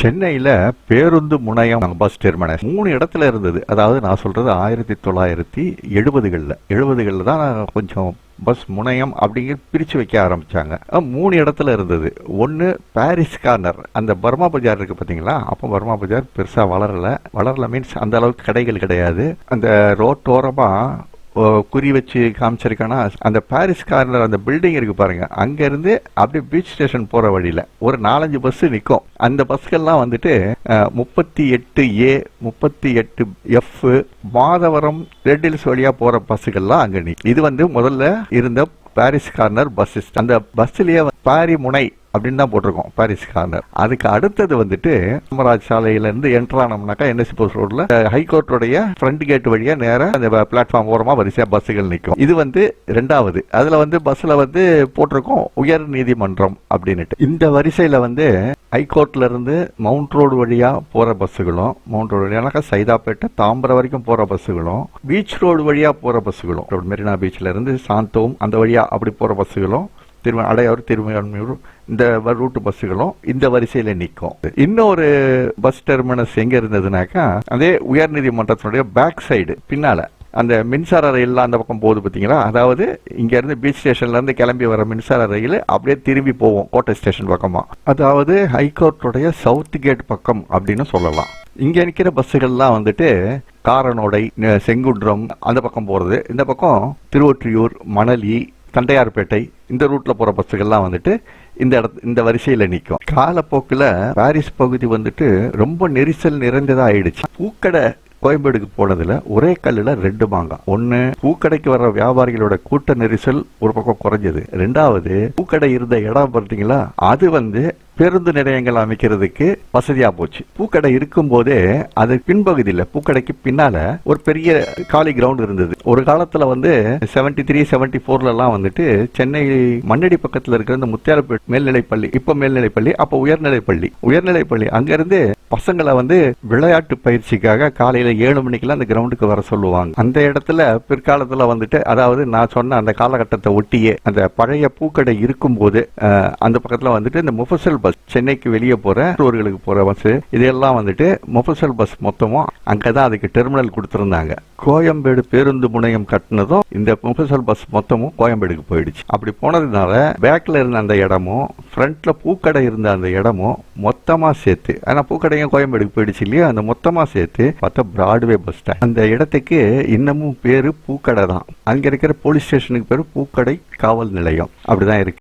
சென்னையில பேருந்து முனையம் பஸ் டெர்மினஸ் 3 இடத்துல இருந்தது. அதாவது நான் சொல்றது 1970களில் தான் கொஞ்சம் பஸ் முனையம் அப்படிங்கிற பிரிச்சு வைக்க ஆரம்பிச்சாங்க. 3 இடத்துல இருந்தது. ஒன்று பாரிஸ் கார்னர், அந்த பர்மா பஜார் இருக்கு பார்த்தீங்களா. அப்போ பர்மா பஜார் பெருசா வளரல மீன்ஸ் அந்த அளவுக்கு கடைகள் கிடையாது. அந்த ரோட்டோரமா குறி வச்சு காமிச்சிருக்கேன்னா, அந்த பாரிஸ் கார்னர் அந்த பில்டிங் இருக்கு பாருங்க, அங்க இருந்து அப்படியே பீச் ஸ்டேஷன் போற வழியில ஒரு 4-5 பஸ் நிற்கும். அந்த பஸ்கள்லாம் வந்துட்டு 38A 38F Madhavaram red hills வழியா போற பஸ்ஸுகள்லாம் அங்க நிற்கும். இது வந்து முதல்ல இருந்த பாரிஸ் கார்னர் பஸ். அந்த பஸ்லயே பாரி முனை அப்படின்னு தான் போட்டிருக்கோம், பாரிஸ் கார்னர். அதுக்கு அடுத்தது வந்துட்டு காமராஜ் சாலையில இருந்து என்ட்ரானோம்னாக்கா என்எஸ்சி போஸ்ட் ரோட்ல ஹைகோர்ட்டுடைய ஃப்ரண்ட் கேட் வழியா நேரா அந்த பிளாட்ஃபார்ம் ஓரமா வரிசையா பஸ்ஸுகள் நிற்கும். இது வந்து 2வது. அதுல வந்து பஸ்ல வந்து போட்டிருக்கோம் உயர் நீதிமன்றம் அப்படின்னுட்டு. இந்த வரிசையில வந்து ஹைகோர்ட்ல இருந்து மவுண்ட் ரோடு வழியா போற பஸ்ஸுகளும், மவுண்ட் ரோடு வழியானாக்கா சைதாப்பேட்டை தாம்பரம் வரைக்கும் போற பஸ்ஸுகளும், பீச் ரோடு வழியா போற பஸ்ஸுகளும், மெரினா பீச்ல இருந்து சாந்தோம் அந்த வழியா அப்படி போற பஸ்ஸுகளும், அடையாறு திருமையூர் இந்த ரூட்டு பஸ்ஸுகளும் இந்த வரிசையில நிற்கும். இன்னொரு பஸ் டெர்மினஸ் எங்க இருந்ததுனாக்கா, அதே உயர் நீதிமன்றத்தினுடைய பேக் சைடு பின்னால அந்த மின்சார ரயில் அந்த பக்கம் போகுது பார்த்தீங்களா. அதாவது இங்க இருந்து பீச் ஸ்டேஷன்ல இருந்து கிளம்பி வர மின்சார ரயில் அப்படியே திரும்பி போவோம் கோட்டை ஸ்டேஷன் பக்கமா. அதாவது ஹைகோர்ட்டுடைய சவுத் கேட் பக்கம் அப்படின்னு சொல்லலாம். இங்க நிற்கிற பஸ்ஸுகள்லாம் வந்துட்டு காரனோடை, செங்குன்றம் அந்த பக்கம் போறது. இந்த பக்கம் திருவொற்றியூர், மணலி, தண்டையார்பேட்டை இந்த ரூட்ல போற பஸ்ஸுகள்லாம் வந்துட்டு இந்த வரிசையில நிற்கும். காலப்போக்கில் பாரிஸ் பகுதி வந்துட்டு ரொம்ப நெரிசல் நிறைந்ததா ஆயிடுச்சு. பூக்கடை கோயம்பேடுக்கு போனதுல ஒரே கல்லுல 2 மாங்காய். ஒன்னு, பூக்கடைக்கு வர்ற வியாபாரிகளோட கூட்ட நெரிசல் ஒரு பக்கம் குறைஞ்சது. 2வது, பூக்கடை இருந்த இடம் பார்த்தீங்களா, அது வந்து பேருந்து நிலையங்கள் அமைக்கிறதுக்கு வசதியா போச்சு. பூக்கடை இருக்கும் போதே அது பின்பகுதியில் பூக்கடைக்கு பின்னால ஒரு பெரிய காலி கிரவுண்ட் இருந்தது. ஒரு காலத்துல வந்து 73 74 வந்துட்டு சென்னை மண்ணடி பக்கத்துல இருக்கிற இந்த முத்தியாலப்பேட் மேல்நிலைப்பள்ளி, இப்ப மேல்நிலைப்பள்ளி, அப்ப உயர்நிலைப்பள்ளி அங்க இருந்து பசங்களை வந்து விளையாட்டு பயிற்சிக்காக காலையில 7 மணிக்கெல்லாம் அந்த கிரவுண்டுக்கு வர சொல்லுவாங்க. அந்த இடத்துல பிற்காலத்துல வந்துட்டு, அதாவது நான் சொன்ன அந்த காலகட்டத்தை ஒட்டியே அந்த பழைய பூக்கடை இருக்கும் போது அந்த பக்கத்துல வந்துட்டு இந்த முஃபசல் பஸ், சென்னைக்கு வெளியே போற ஊர்களுக்கு போற பஸ், இதெல்லாம் வந்துட்டு முஃபசல் பஸ் மொத்தமும் அங்கதான் அதுக்கு டெர்மினல் கொடுத்திருந்தாங்க. கோயம்பேடு பேருந்து முனையம் கட்டினதும் இந்த முஃபசல் பஸ் மொத்தமும் கோயம்பேடுக்கு போயிடுச்சு. அப்படி போனதுனால பேக்ல இருந்த அந்த இடமும் ஃப்ரண்ட்ல பூக்கடை இருந்த அந்த இடமும் மொத்தமா சேர்த்து, ஆனா பூக்கடையும் கோயம்பேடுக்கு போயிடுச்சு இல்லையா, அந்த மொத்தமா சேர்த்து பார்த்தா பிராட்வே பஸ் ஸ்டாண்ட். அந்த இடத்துக்கு இன்னமும் பேரு பூக்கடை தான். அங்க இருக்கிற போலீஸ் ஸ்டேஷனுக்கு பேரு பூக்கடை காவல் நிலையம். அப்படிதான் இருக்கு.